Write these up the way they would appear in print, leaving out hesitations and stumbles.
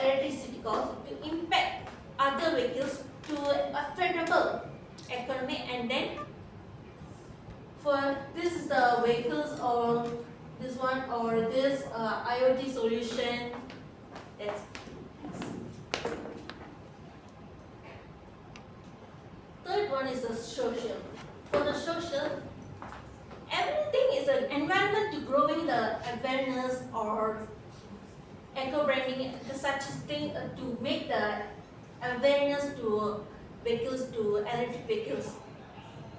electricity cost to impact other vehicles to affordable economy, and then for this is the vehicles or this one or this IoT solution. That's third one is the social. For the social, everything is an environment to growing the awareness or eco-branding, such thing to make the awareness to vehicles, to electric vehicles.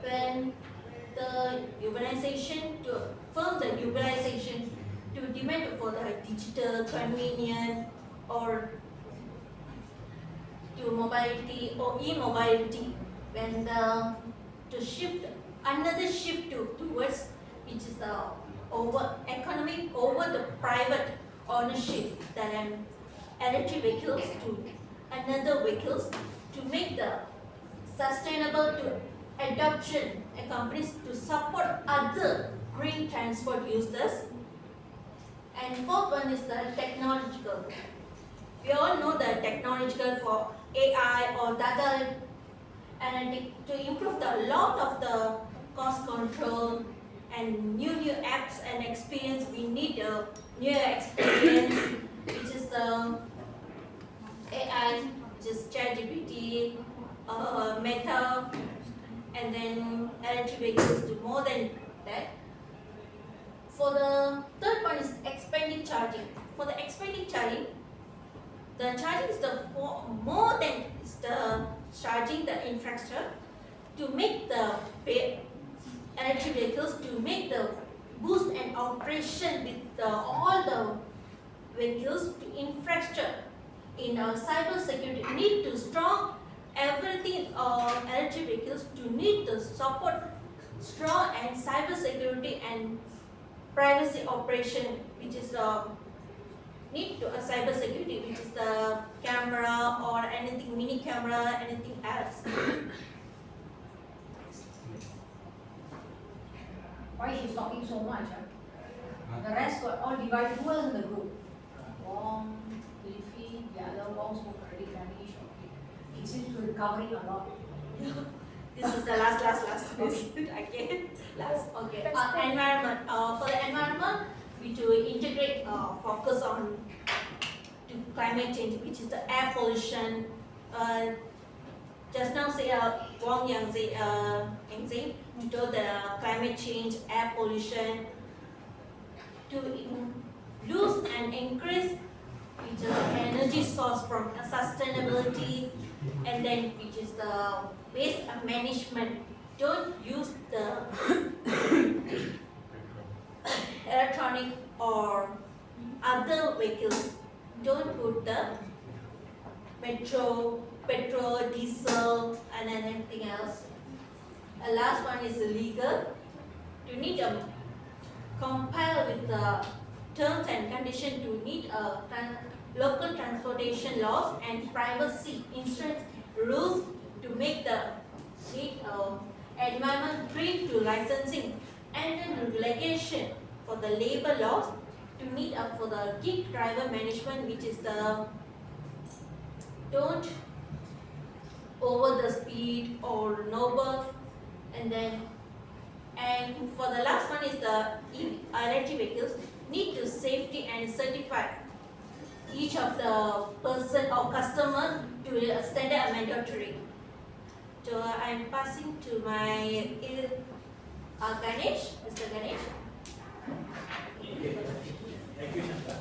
When the urbanization, to firm the urbanization, to demand for the digital, convenient, or to mobility or e-mobility, when the to shift another shift towards which is the over economic over the private ownership that electric vehicles to another vehicles to make the sustainable to adoption companies to support other green transport users. And fourth one is the technological. We all know the technological for AI or data analytic to improve the lot of the cost control and new apps and experience. We need a new experience which is the AI, which is ChatGPT, Meta, and then electric vehicles to more than that. For the third one is expanding charging. For the expanding charging, the charging is the more than is the charging the infrastructure to make the electric vehicles to make the boost and operation with all the vehicles to infrastructure in cyber security need to strong everything electric vehicles to need to support strong and cyber security and privacy operation, which is need to a cyber security, which is the camera or anything mini camera, anything else. Why she's talking so much? The rest got all divided. Who else in the group? Wong, Liffy, the other Wong spoke already. Danish. He seems to be recovering a lot. This is the last. Again, last. Okay. Environment. For the environment, we to integrate, focus on to climate change, which is the air pollution. Just now say Wang Yang say we told the climate change, air pollution to lose and increase which is energy source from sustainability, and then which is the waste management. Don't use the electronic or other vehicles. Don't put the petrol, diesel, and anything else. The last one is illegal. You need to compile with the terms and conditions to need a local transportation laws and privacy insurance rules to make the environment free to licensing, and then regulation for the labor laws to meet up for the gig driver management, which is the don't over the speed or noble, and for the last one is the electric vehicles need to safety and certify each of the person or customer to a standard and mandatory. So I'm passing to my Ganesh, Mr. Ganesh. Thank you, Shanta.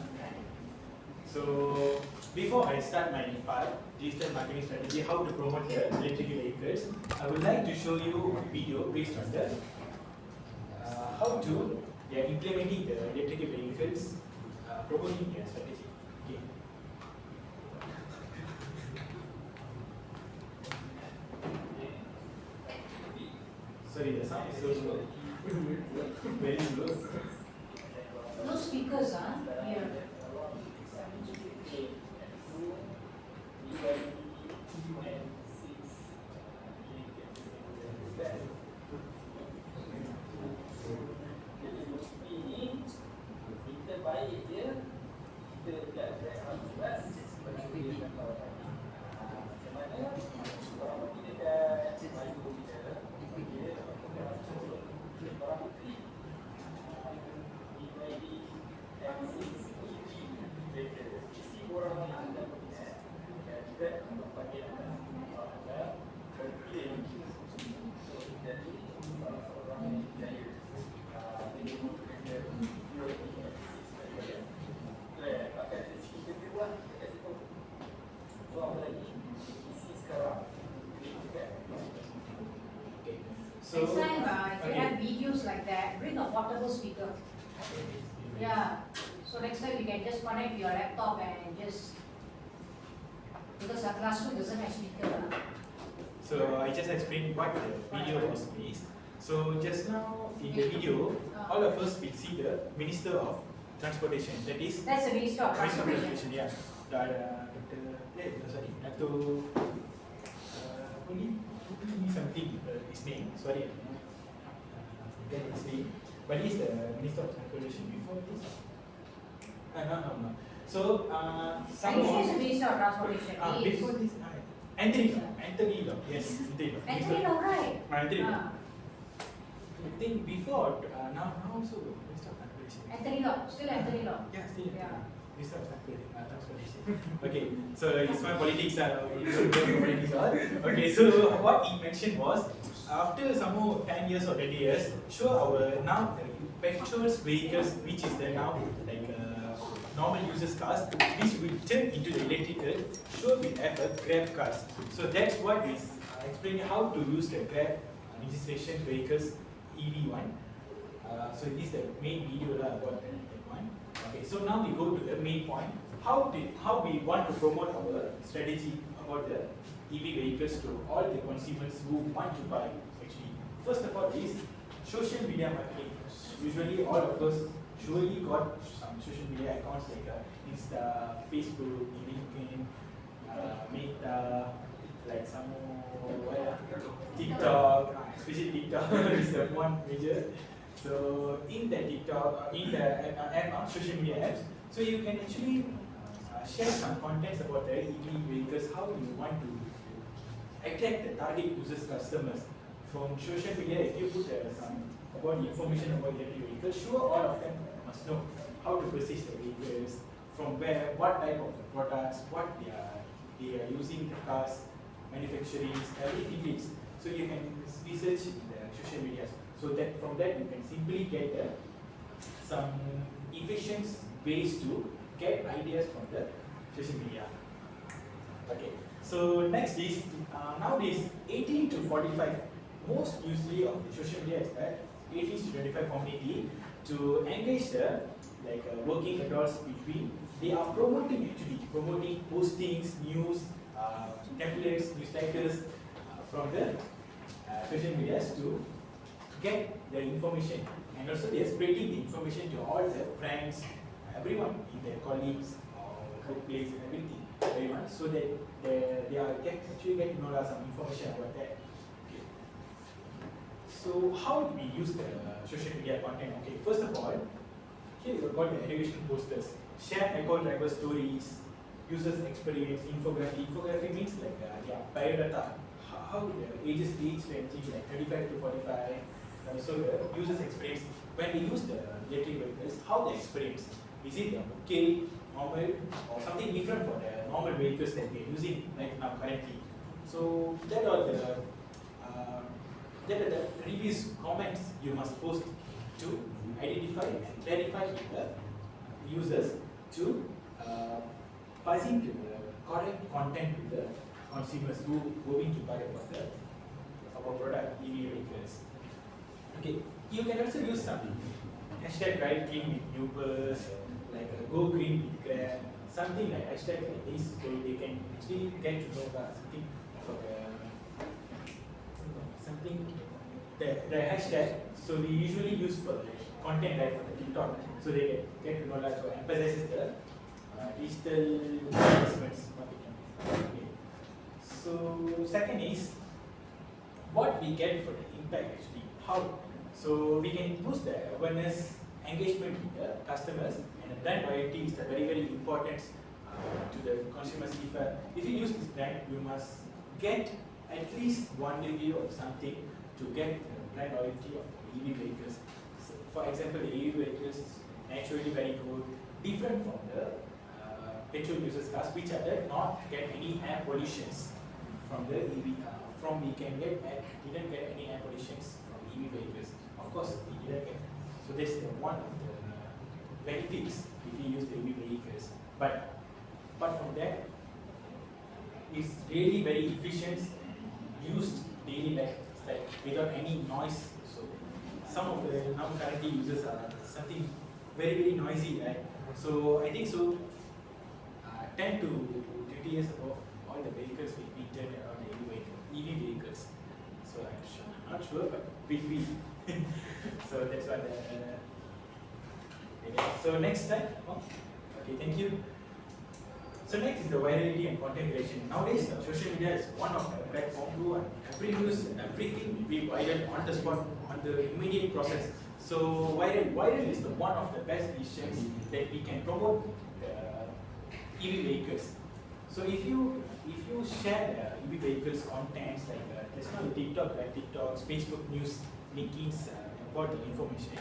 So before I start my part, digital marketing strategy, how to promote the electric vehicles, I would like to show you a video based on the how to they are implementing the electric vehicles, promoting their strategy. Okay. Sorry, the sound is so slow. Very slow. No speakers, huh? Here. So, Next time, if you okay. have videos like that, bring a portable speaker. Yeah. So next time you can just connect your laptop and just, because our classroom doesn't have speaker. So I just explained what the video was based. So just now in the video, all of us will see the Minister of Transportation. That is That's the Minister of Minister of Transportation. Transportation. Yeah. Dato only something his name. Sorry, get his name. But he's the Minister of Transportation before this. No. So Are you sure it's the Minister of Transportation? before this, Anthony Law. Yes, Anthony Law, right? Anthony Law. I think before, now also Minister of Transportation. Anthony Law, still Anthony Law. Yeah, still. Yeah. Minister of Transportation. Okay, so it's my politics. Politics all. Okay, so what he mentioned was, after some more 10 years or 20 years, sure our now petrol vehicles, which is the now like normal users cars, which will turn into the electrical, sure we have a Grab cars. So that's what is explaining how to use the Grab registration vehicles EV1. So this is the main video about that one. Okay, so now we go to the main point. How we want to promote our strategy about the EV vehicles to all the consumers who want to buy actually. First of all is social media marketing. Usually all of us surely got some social media accounts like Insta, Facebook, LinkedIn, Meta, like some more TikTok, especially TikTok is the one major. So in the TikTok, in the app, social media apps, so you can actually share some contents about the EV vehicles, how you want to attract the target users, customers. From social media, if you put some about information about electric vehicles, sure all of them must know how to purchase the vehicles, from where, what type of the products, what they are using the cars, manufacturing, everything is. So you can research in the social media. So that from that you can simply get some efficient ways to get ideas from the social media. Okay. So next is nowadays 18 to 45. Most usually of the social media is that 18 to 25 community to engage the working adults between. They are promoting postings, news, templates, newsletters from the social medias to get the information, and also they are spreading the information to all their friends, everyone in their colleagues, workplace, and everyone, so that they are actually get to know some information about that. Okay. So how do we use the social media content? Okay, first of all, here we've got the educational posters, share eco driver stories, users experience, infography. Infography means like biodata, how the ages age ranging like 35 to 45. So the users experience when they use the electric vehicles, how they experience. Is it okay, normal, or something different for the normal vehicles that we are using right now currently? So that are the reviews, comments you must post to identify and clarify the users to passing to the correct content to the consumers who are going to buy our product, EV vehicles. Okay, you can also use some hashtag ride clean with newbers, like go green with Grab, something like hashtag like this, so they can actually get to know about something for the hashtag. So we usually use for the content like for the TikTok, so they get to know that. So emphasizes the digital investments. Okay. So second is what we get for the impact actually. How? So we can boost the awareness, engagement with the customers, and the brand loyalty is the very, very important to the consumers. If you use this brand, you must get at least one review or something to get the brand loyalty of the EV vehicles. So for example, the EV vehicles is naturally very good, different from the petrol users cars, which are not get any air pollutions from the EV. We didn't get any air pollutions from EV vehicles. Of course, we didn't get. So that's one of the benefits if you use the EV vehicles. But apart from that, it's really very efficient, used daily life. like without any noise. So some of the now currently users are something very noisy, right? So I think so. 10 to 20 years ago, all the vehicles will be turned around EV vehicles. So I'm not sure, but will be. So that's what. So next slide. Oh, okay, thank you. So next is the virality and content creation. Nowadays, social media is one of the platform to every news, everything will be viral on the spot, on the immediate process. So viral is the one of the best decisions that we can promote EV vehicles. So if you share EV vehicles contents like there's no TikTok, like TikToks, Facebook news, linkings about the information.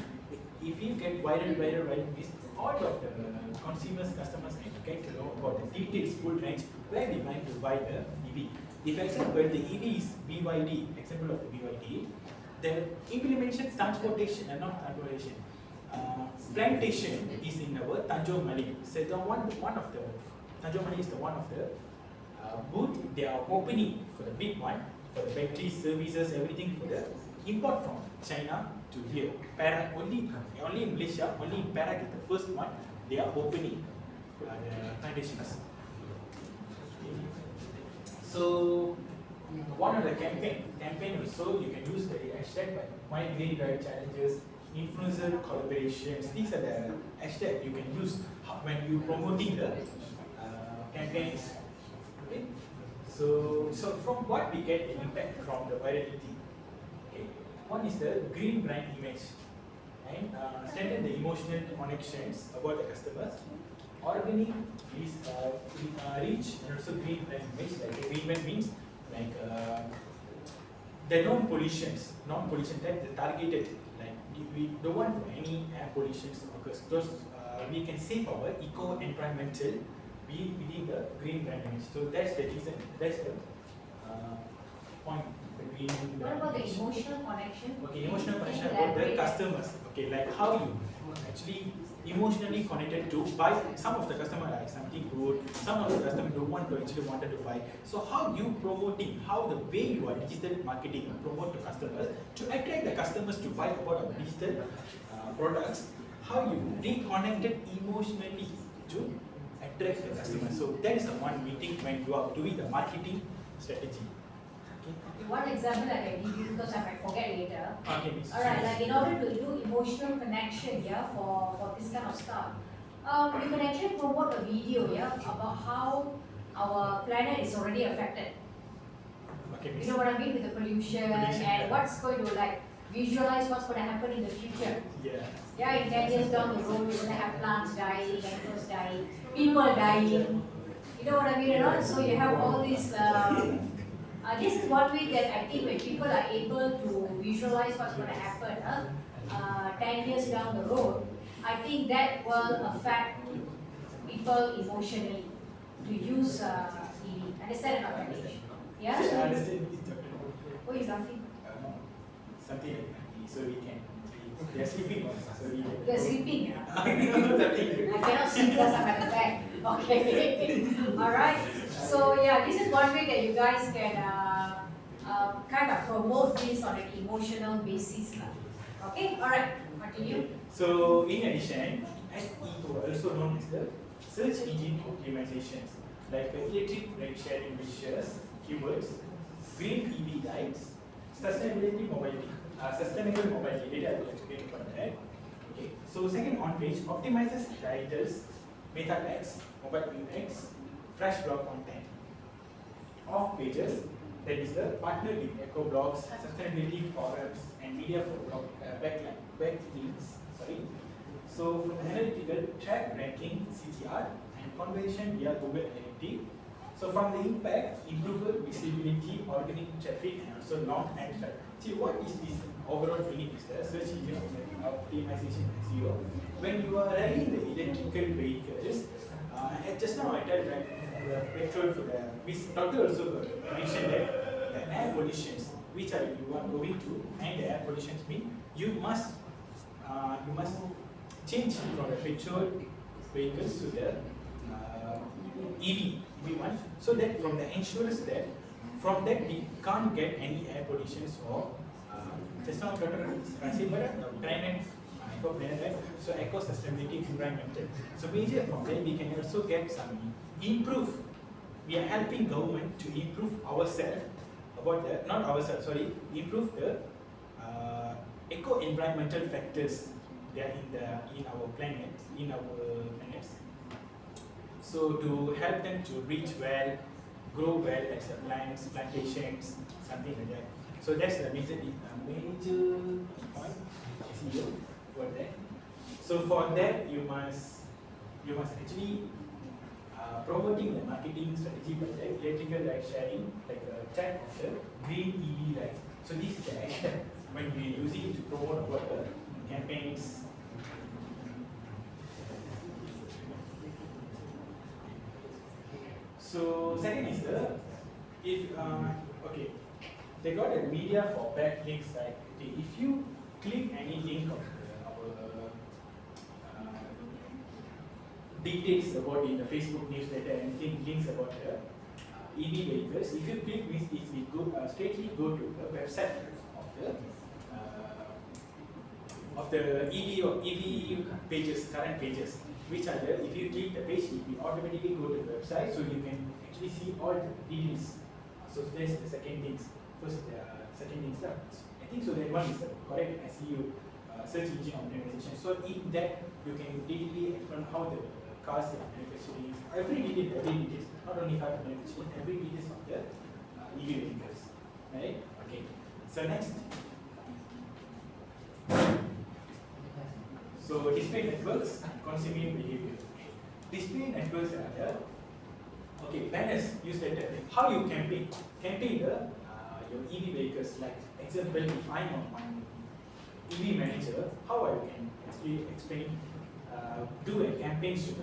If you get viral means all of the consumers, customers can get to know about the details, full range, where they want to buy the EV. If example the EV is BYD, example of the BYD, the implementation transportation and not transportation. Plantation is in our Tanjung Mali. So the one of the Tanjung Mali is the one of the booth they are opening for the big one for the battery services, everything for the import from China to here. Para only in Malaysia, only in Para is the first one they are opening the plantations. So one of the campaign also you can use the hashtag by My Green Ride Challenges, influencer collaborations. These are the hashtags you can use when you promoting the campaigns. Okay. So from what we get the impact from the virality. Okay. One is the green brand image and strengthen the emotional connections about the customers. Organic is reach and also green brand image. Like green brand means like the non-pollution type, the targeted. Like we don't want any air pollution because those we can save our eco-environmental within the green brand image. So that's the reason. That's the point between. What about the emotional connection? Okay, emotional connection about the customers. Okay, like how you actually emotionally connected to buy. Some of the customer like something good. Some of the customer don't want to actually wanted to buy. So how you promoting? How the way you are digital marketing promote to customers to attract the customers to buy about our digital products? How you reconnected emotionally to attract the customers. So that is the one meeting when you are doing the marketing strategy. Okay, one example I can give you because I might forget later. Okay. Alright, like in order to do emotional connection, yeah, for this kind of stuff, you can actually promote a video, yeah, about how our planet is already affected. Okay. You know what I mean with the pollution and what's going to like visualize what's going to happen in the future. Yeah. Yeah, in 10 years down the road, we're going to have plants dying, animals dying, people dying. You know what I mean? You know? So you have all these. This is one way that I think when people are able to visualize what's going to happen 10 years down the road, I think that will affect people emotionally to use EV. Understand or not? Yeah? I understand. Who is laughing? Something like that. So we can. They are sleeping. So we can. You're sleeping, yeah? Something. I cannot see because I'm at the back. Okay. Alright. So yeah, this is one way that you guys can kind of promote this on an emotional basis. Okay? Alright, continue. So in addition, SEO, also known as the search engine optimizations, like electric ride sharing features, keywords, green EV lights, sustainable mobility. Later I will explain about that. Okay. So second on page optimizes titles, meta tags, mobile UX, fresh blog content. Off pages, that is the partner with eco blogs, sustainability forums, and media for blog backlinks. Sorry. So from analytical track ranking CTR and conversion via Google Analytics. So from the impact, improve visibility, organic traffic, and also long time traffic. See what is this overall meaning is the search engine optimization SEO. When you are running the electrical vehicles, just now I told that the petrol for the doctor also mentioned that the air pollutions which are you are going to and the air pollutions mean you must change from the petrol vehicles to the EV one, so that from the insurance that from that we can't get any air pollutions or just now planet, eco-planet, so eco-sustainability, environmental. So major from that we can also get some improve. We are helping government to improve ourselves about the, not ourselves, sorry, improve the eco-environmental factors that are in our planets, So to help them to reach well, grow well as a plants, plantations, something like that. So that's the major point I see you for that. So for that you must actually promoting the marketing strategy by the electrical ride sharing, like a type of the green EV ride. So this is the action when we use it to promote about the campaigns. So second is okay, they got a media for backlinks, right? Okay, if you click any link of our details about in the Facebook newsletter and links about the EV vehicles, if you click this, it will go straightly go to the website of the EV or EV pages, current pages, which are there. If you click the page, it will automatically go to the website, so you can actually see all the details. So that's the second things. First, second things. I think so. That one is the correct SEO, search engine optimization. So in that, you can detailly explain how the cars are manufacturing, every details, not only how the manufacturing, every details of the EV vehicles. Right? Okay. So next. So display networks, consuming behavior. Display networks are there. Okay, banners used at how you campaign your EV vehicles. Like example, if I'm on EV manager, how I can actually explain, do a campaign to the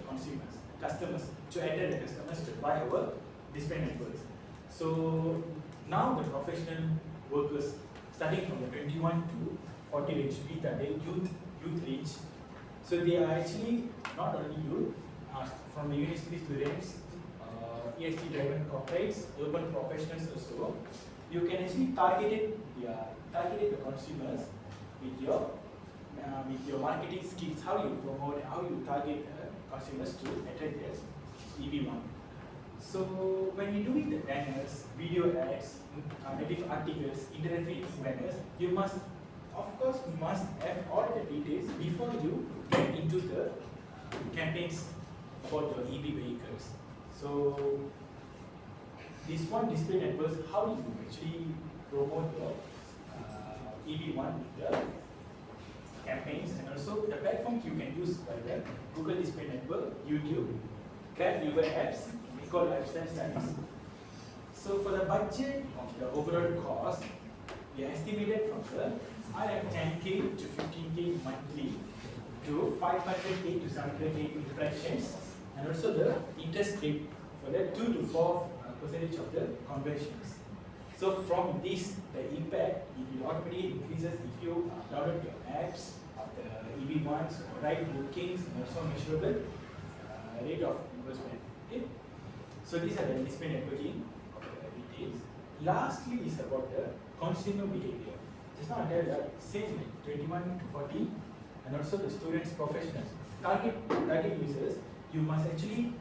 customers to attract the customers to buy our display networks. So now the professional workers, starting from the 21 to 40 range, with the youth range. So they are actually not only youth, from the university students, ESG driven corporates, urban professionals also. You can actually target the consumers with your marketing skills, how you promote, how you target consumers to attract the EV one. So when you do the banners, video ads, native articles, internet banners, you must have all the details before you get into the campaigns about your EV vehicles. So this one display networks, how you actually promote your EV one with the campaigns, and also the platforms you can use by the Google Display Network, YouTube, Grab Uber apps, Eco Lifestyle Studies. So for the budget of the overall cost, we are estimated from the 10K to 15K monthly to 500K to 700K impressions, and also the interest rate for the 2 to 4% of the conversions. So from this, the impact, it will automatically increases if you download your apps of the EV ones, right bookings, and also measurable rate of investment. Okay. So these are the display networking of the details. Lastly is about the consumer behavior. Just now I tell that same 21 to 40, and also the students, professionals, target users. You must actually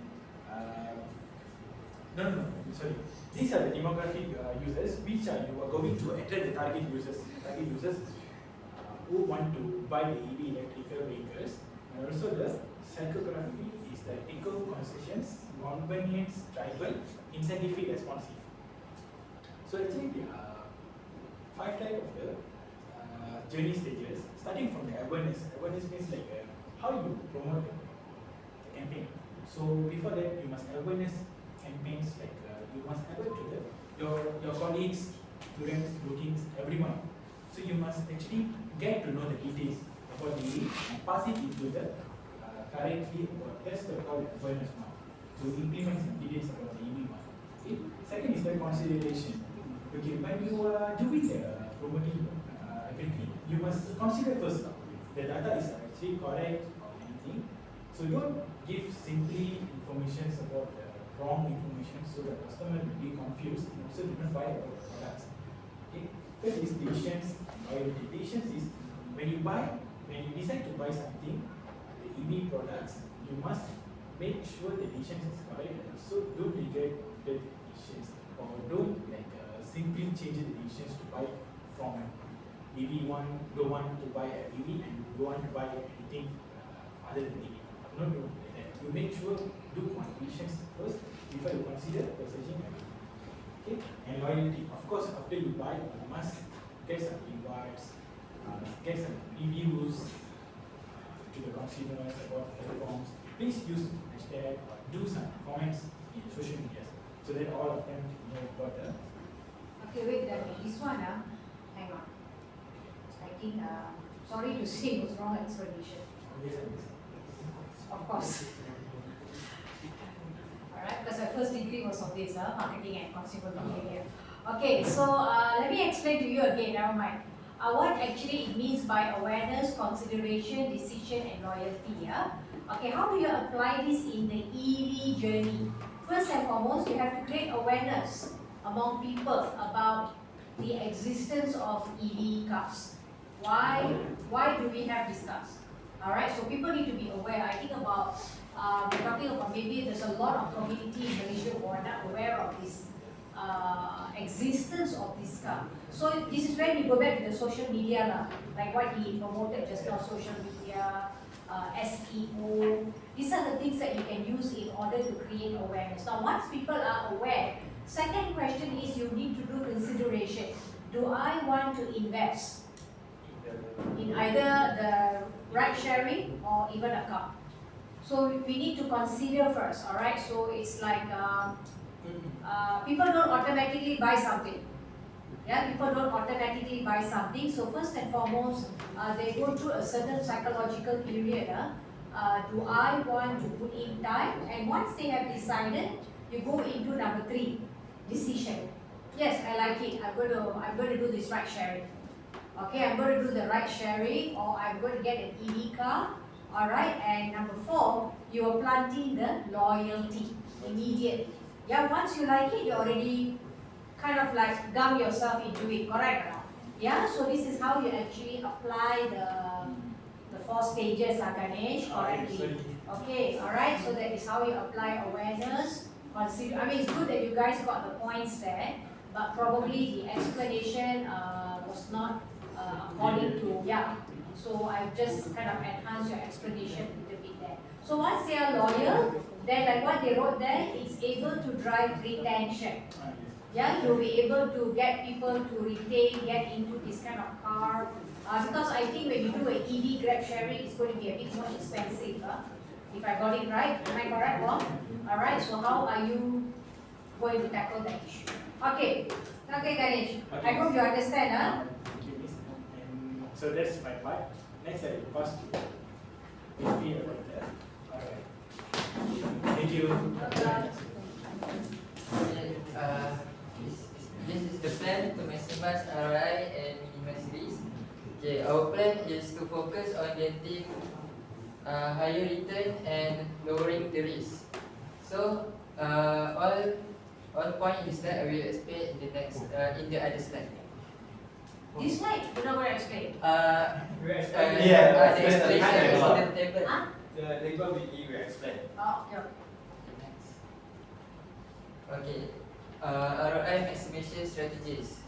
sorry. These are the demographic users which are you are going to attract the target users who want to buy the EV electrical vehicles, and also the psychography is the eco concessions, convenience, tribal, incentive responsive. So actually there are 5 types of the journey stages, starting from the awareness. Awareness means like how you promote the campaign. So before that, you must awareness campaigns, like you must aware to your colleagues, students, bookings, everyone. So you must actually get to know the details about the EV and pass it into the currently that's the called awareness now. So implement some details about the EV one. Okay. Second is the consideration. Okay, when you are doing the promoting everything, you must consider first the data is actually correct or anything. So don't give simply information about the wrong information, so the customer will be confused and also do not buy our products. Okay, first is decisions. Loyalty. Decisions is when you decide to buy something, the EV products, you must make sure the decision is correct and also don't regret the decisions, or don't simply change the decisions to buy from EV one, don't want to buy a EV and don't want to buy anything other than EV. Not do like that. You make sure do one decisions first before you consider purchasing a EV. Okay, and loyalty. Of course, after you buy, you must get some rewards, get some reviews to the consumers about platforms. Please use hashtag, do some comments in social media so that all of them know about the. Okay, wait, this one, hang on. I think, sorry to say, it was wrong explanation. Of course. Alright, because my first degree was on this, marketing and consumer behavior. Okay, so let me explain to you again, never mind. What actually it means by awareness, consideration, decision, and loyalty. Okay, how do you apply this in the EV journey? First and foremost, you have to create awareness among people about the existence of EV cars. Why do we have these cars? Alright, so people need to be aware. I think about, we're talking about maybe there's a lot of community in Malaysia who are not aware of this existence of this car. So this is when we go back to the social media, like what he promoted just now, social media, SEO. These are the things that you can use in order to create awareness. Now, once people are aware, second question is you need to do consideration. Do I want to invest in either the ride sharing or even a car? So we need to consider first, alright? So it's like people don't automatically buy something. Yeah, people don't automatically buy something. So first and foremost, they go through a certain psychological period. Do I want to put in time? And once they have decided, you go into number 3, decision. Yes, I like it. I'm going to do this ride sharing. Okay, I'm going to do the ride sharing, or I'm going to get an EV car. All right, and number 4, you are planting the loyalty immediately. Yeah, once you like it, you already kind of like gum yourself into it, correct or not? Yeah, so this is how you actually apply the 4 stages, Ganesh, correctly. Okay, all right, so that is how you apply awareness. Consider. I mean, it's good that you guys got the points there, but probably the explanation was not according to, yeah. So I just kind of enhanced your explanation a little bit there. So once they are loyal, then like what they wrote there, it's able to drive retention. Yeah, you'll be able to get people to retain, get into this kind of car. Because I think when you do an EV grab sharing, it's going to be a bit more expensive. If I got it right, am I correct? Alright, so how are you going to tackle that issue? Okay, Ganesh, Okay. I hope you understand. Thank you, Miss. And so that's my part. Next, I will pass to Miss about that. Alright. Thank you. This is the plan to maximize ROI and minimize risk. Okay, our plan is to focus on getting higher return and lowering the risk. So, all point is that I will explain in the next in the other slide. This slide, you're not going to explain. The explain the explanation is table. in the table. Huh? The table will explain. Oh, okay. Okay, ROI maximization strategies.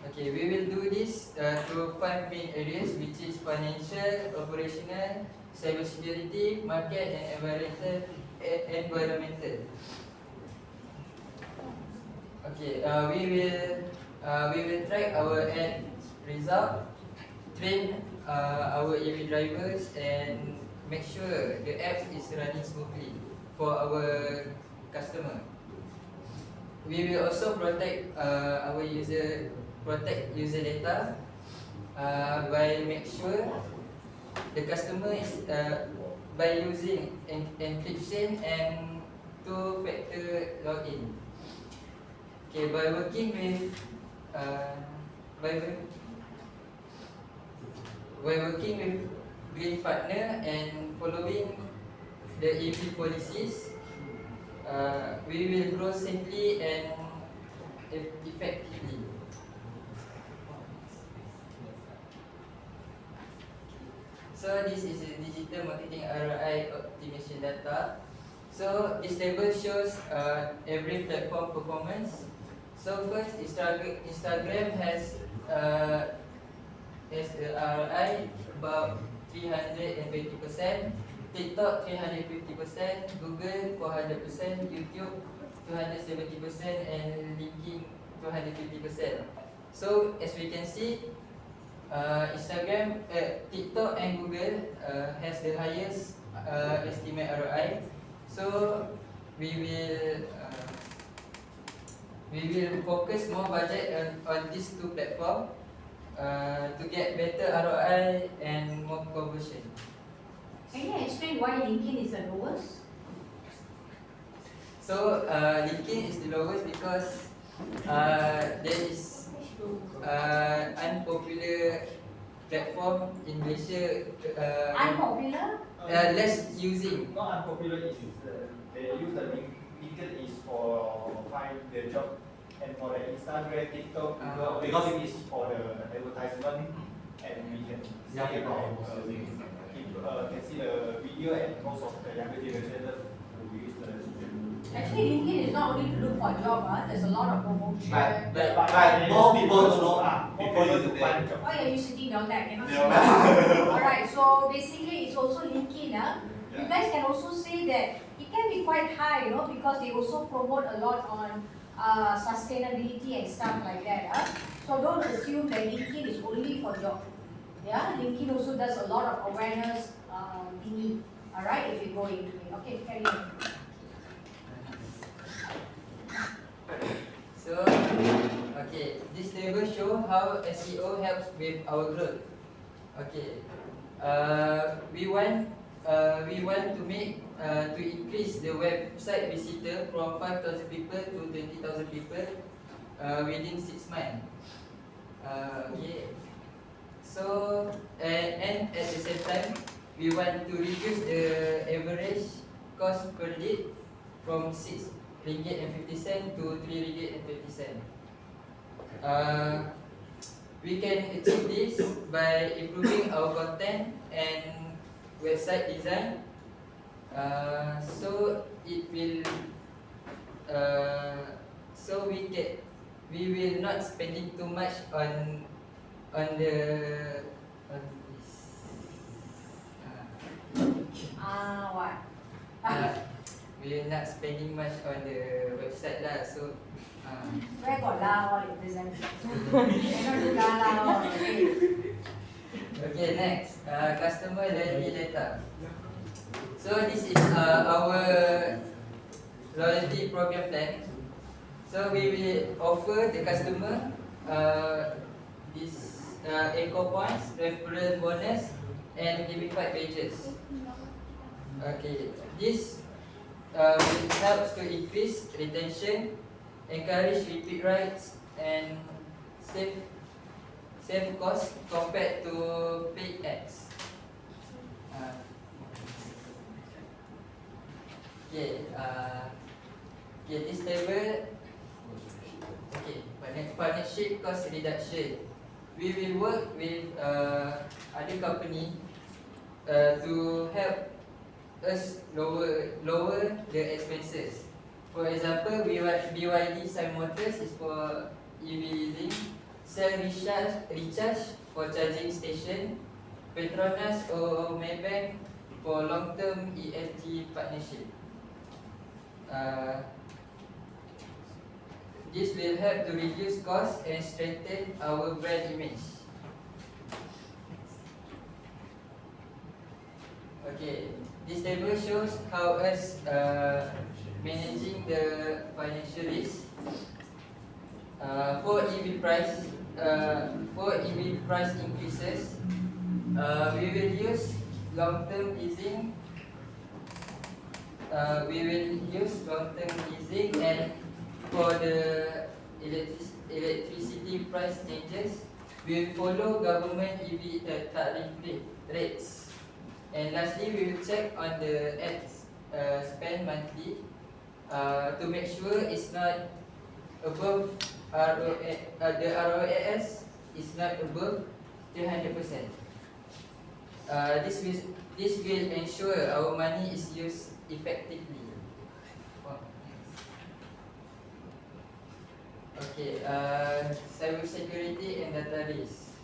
Okay, we will do this through 5 main areas, which is financial, operational, cybersecurity, market, and environmental. Okay, we will track our end result, train our EV drivers, and make sure the app is running smoothly for our customer. We will also protect user data by make sure the customer is by using encryption and 2-factor login. Okay, by working with green partner and following the EV policies, we will grow safely and effectively. So this is a digital marketing ROI optimization data. So this table shows every platform performance. So first, Instagram has a ROI about 320%, TikTok 350%, Google 400%, YouTube 270%, and LinkedIn 250%. So as we can see, Instagram, TikTok and Google has the highest estimate ROI. So we will focus more budget on these two platforms to get better ROI and more conversion. Can you explain why LinkedIn is the lowest? So LinkedIn is the lowest because there is unpopular platform in Malaysia. Unpopular? Less using. Not unpopular is they use the LinkedIn is for find the job, and for the Instagram, TikTok, Google, because it is for the advertisement, and we can see about can see the video, and most of the younger generation will use the Actually, LinkedIn is not only to look for a job, there's a lot of promotion. but more people don't know before you find job. Oh yeah, you're sitting down there, I cannot see. Yeah. Alright, so basically it's also LinkedIn. You guys can also say that it can be quite high, because they also promote a lot on sustainability and stuff like that. So don't assume that LinkedIn is only for job. Yeah, LinkedIn also does a lot of awareness thingy. Alright, if you go into it. Okay, carry on. So, okay, this table show how SEO helps with our growth. Okay, we want to make to increase the website visitor from 5,000 people to 20,000 people within 6 months. Okay, so and at the same time, we want to reduce the average cost per lead from 6 ringgit and 50 cent to 3 ringgit and 20 cent. We can achieve this by improving our content and website design. So it will, we will not spending too much on this. What? We are not spending much on the website lah, so Where got lah all represent? Cannot do lah all. okay, next, customer loyalty data. So this is our loyalty program plan. So we will offer the customer this eco points, referral bonus, and gamified pages. Okay, this will help to increase retention, encourage repeat rides, and save cost compared to paid ads. This table. Okay, partnership cost reduction. We will work with other company to help us lower the expenses. For example, BYD Sun Motors is for EV leasing, Cell recharge for charging station, Petronas or Maybank for long-term ESG partnership. This will help to reduce costs and strengthen our brand image. Okay, this table shows how us managing the financial risk. For EV price increases, we will use long-term leasing. And for the electricity price changes, we will follow government EV tariff rates. And lastly, we will check on the ad spend monthly. to make sure it's not above the ROAS is not above 300%. This will ensure our money is used effectively. Okay, cyber security and data risk.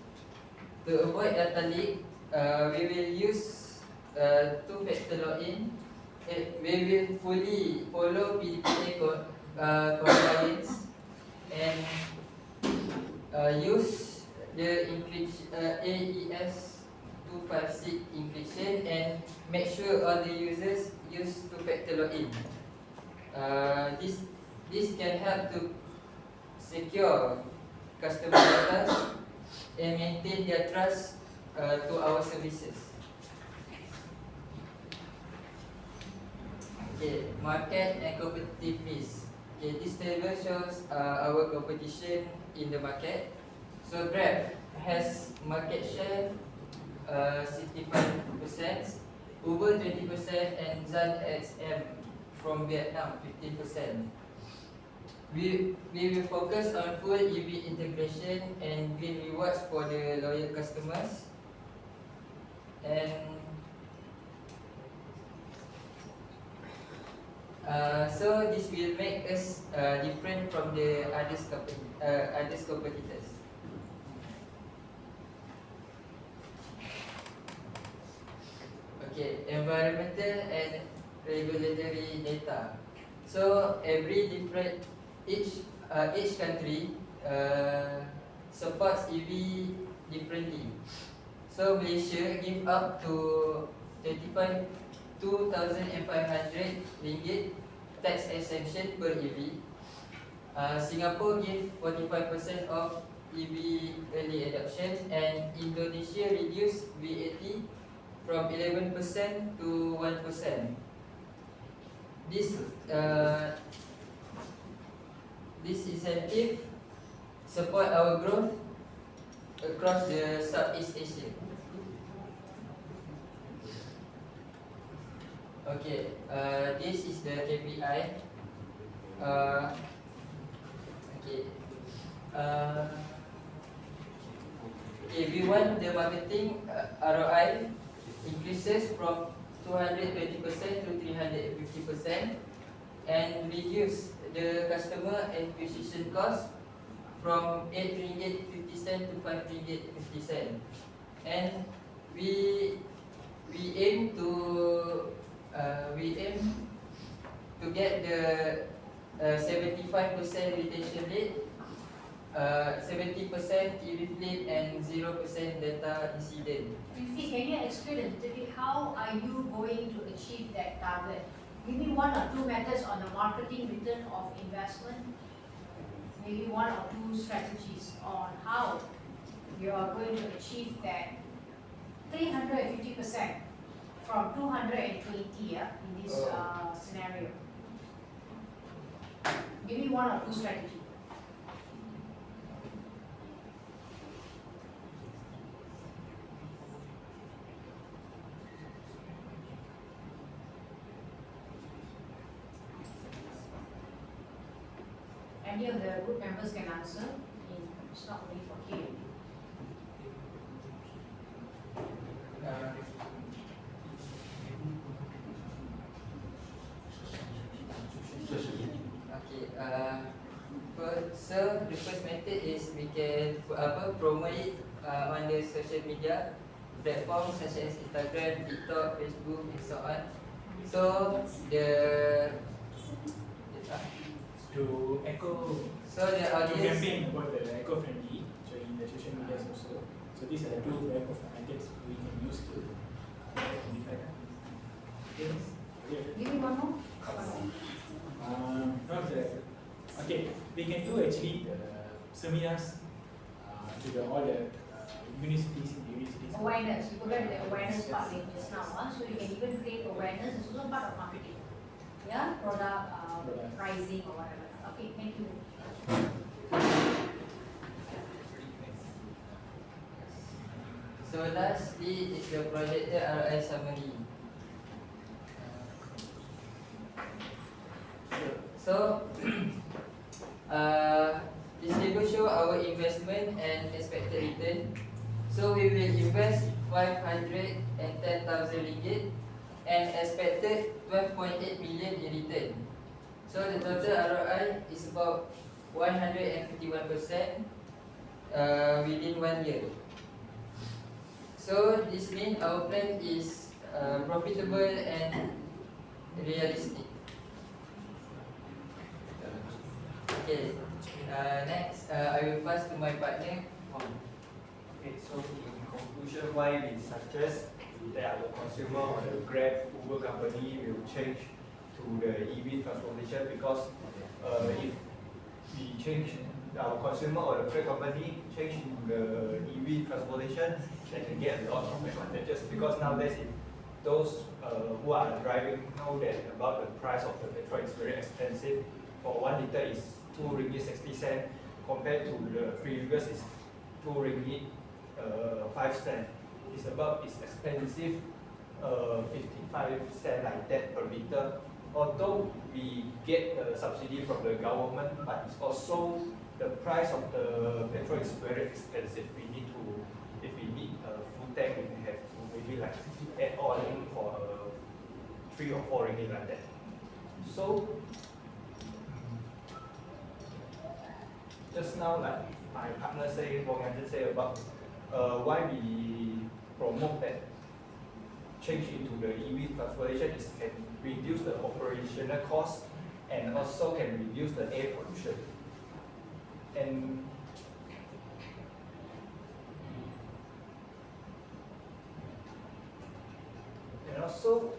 To avoid data leak, we will use two-factor login. We will fully follow PDPA compliance and use the AES 256 encryption and make sure all the users use two-factor login. This can help to secure customer data and maintain their trust to our services. Okay, market and competitive risk. Okay, this table shows our competition in the market. So Grab has market share 65%, Uber 20%, and Zan XM from Vietnam 15%. We will focus on full EV integration and green rewards for the loyal customers. And so this will make us different from the others competitors. Okay, environmental and regulatory data. So each country supports EV differently. So Malaysia give up to 2,500 ringgit tax exemption per EV. Singapore give 45% of EV early adoption, and Indonesia reduce VAT from 11% to 1%. This incentive support our growth across the Southeast Asia. Okay, this is the KPI. We want the marketing ROI increases from 220% to 350%, and reduce the customer acquisition cost from 8 ringgit 50 cent to 5 ringgit 50 cent. And we aim to get the 75% retention rate, 70% EV fleet, and 0% data incident. Rifi, can you explain a little bit how are you going to achieve that target? Give me one or two methods on the marketing return of investment. Maybe one or two strategies on how you are going to achieve that 350% from 220 in this scenario. Give me one or two strategies. Any of the group members can answer. It's not only for K. So the first method is we can promote it on the social media platforms such as Instagram, TikTok, Facebook, and so on. So to echo, the to audience. campaign about the eco-friendly, so in the social media also. So these are the two type of methods we can use to identify. Yes. Give me one more. Okay, we can do actually seminars to all the universities in the universities. Awareness. You forgot the awareness part just now. So you can even create awareness. It's also part of marketing. Yeah, product pricing or whatever. Okay, thank you. So lastly is the projected ROI summary. So This table show our investment and expected return. So we will invest 510,000 ringgit and expected 12.8 million in return. So the total ROI is about 151% within 1 year. So this means our plan is profitable and realistic. Okay, next I will pass to my partner. Okay, so in conclusion, why we suggest that our consumer or the Grab Uber company will change to the EV transportation, because if we change our consumer or the Grab company change to the EV transportation, they can get a lot of advantages, because nowadays if those who are driving know that about the price of the petrol is very expensive. For 1 liter is 2 ringgit 60 cents, compared to the previous is 2 ringgit 5 cents. It's expensive 55 cents like that per liter. Although we get the subsidy from the government, but it's also the price of the petrol is very expensive. We need to, if we need a full tank, we have to maybe like add on for 3 or 4 ringgit like that. So just now, like my partner say, Wong Yanzhen say about why we promote that change into the EV transportation is can reduce the operational cost and also can reduce the air pollution. And also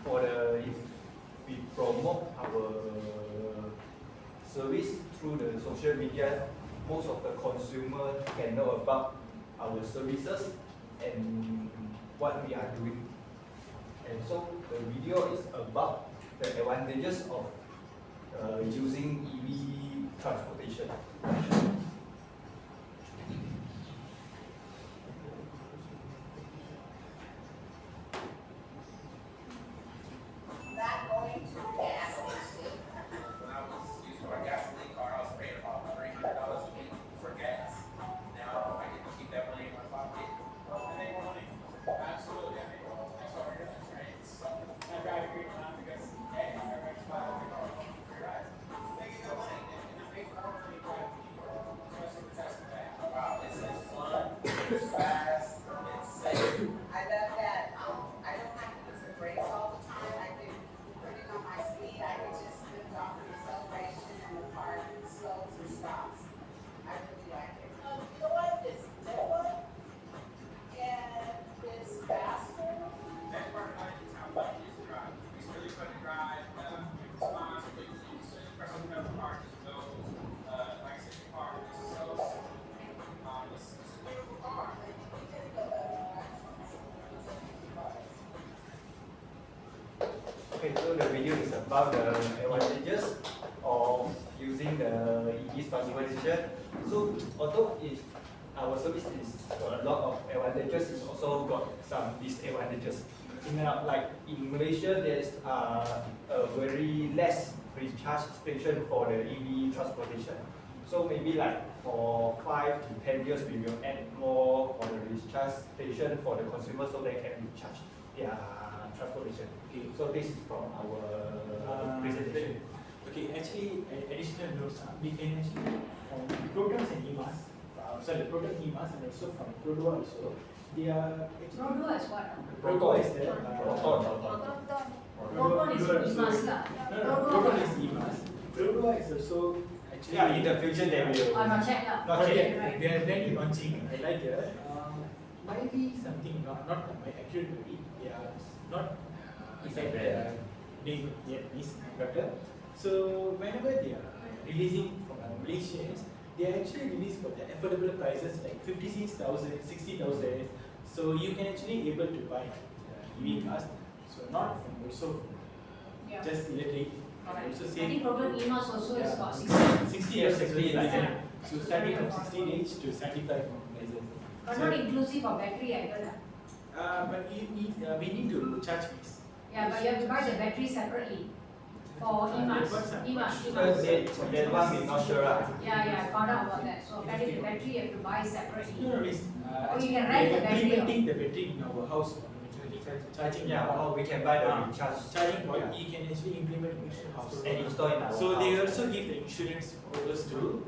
for the, if we promote our service through the social media, most of the consumer can know about our services and what we are doing. And so the video is about the advantages of using EV transportation. Not going to gas station. When I was using my gasoline car, I was paying about $300 a week for gas. Now I get to keep that money in my pocket. And they want money. Absolutely. I mean, that's what we're doing, right? So I drive a great time because, hey, I drive a car, right? They get good money. And it makes more money driving cheaper, especially the Tesla back. Wow, it's fun, it's fast, it's safe. I love that. I don't have to use the brakes all the time. I can put it on my speed. I can just lift off the acceleration and the car slows or stops. I really like it. You know what? It's different and it's faster. That part of it is how fun it is to drive. It's really fun to drive. Response, you press on the pedal hard to go. Like I said, your car is so it's a beautiful car. Okay, so the video is about the advantages of using the EV transportation. So although our service is got a lot of advantages, it's also got some disadvantages. Like in Malaysia, there's a very less recharge station for the EV transportation. So maybe like for 5 to 10 years, we will add more for the recharge station for the consumer so they can recharge their transportation. Okay. So this is from our presentation. Okay, actually, additional notes. We can actually from programs and EMAS, the program EMAS and also from Prodo also, they are actually. Prodo is what? Prodo is the Proton is EMAS lah. Prodo is EMAS. Prodo is also actually. Yeah, in the future they will. Not check lah. Not yet. Right. They are planning launching. I like it. Might be something not my accurate maybe. They are not inside the name yet is better. So whenever they are releasing from Malaysians, they are actually released for the affordable prices like 56,000, 60,000. So you can actually able to buy EV cars. So not from also Yeah. just electric. Alright. Also I save think program EMAS also is about 60. 60 years, 60 like that. Yeah. So starting from 16 age to 75 from license. But not inclusive of battery either lah. But we need to charge this. Yeah, but you have to buy the battery separately for EMAS. That one we're not sure. Yeah, I found out about that. So battery you have to buy separately. No, miss. Or you can rent the battery. Implementing the battery in our house, charging. Yeah, or we can buy the recharge. Charging point, you can actually implement in your house. And install in our So they house. also give the insurance for us to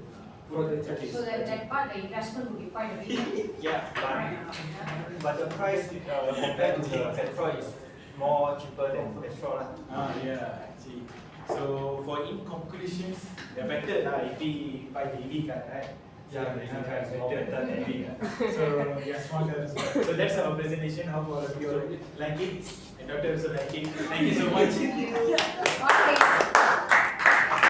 for the charges. So that part, the investment will be quite a bit. Yeah. But the price compared to the petrol is more cheaper than petrol. Yeah, actually. So for in conclusions, the better if we buy the EV car, right? Yeah, the EV car is more better better than than EV car. So yeah, smaller. So that's our presentation. How about you all like it? And doctor also like it. Thank you so much. Okay.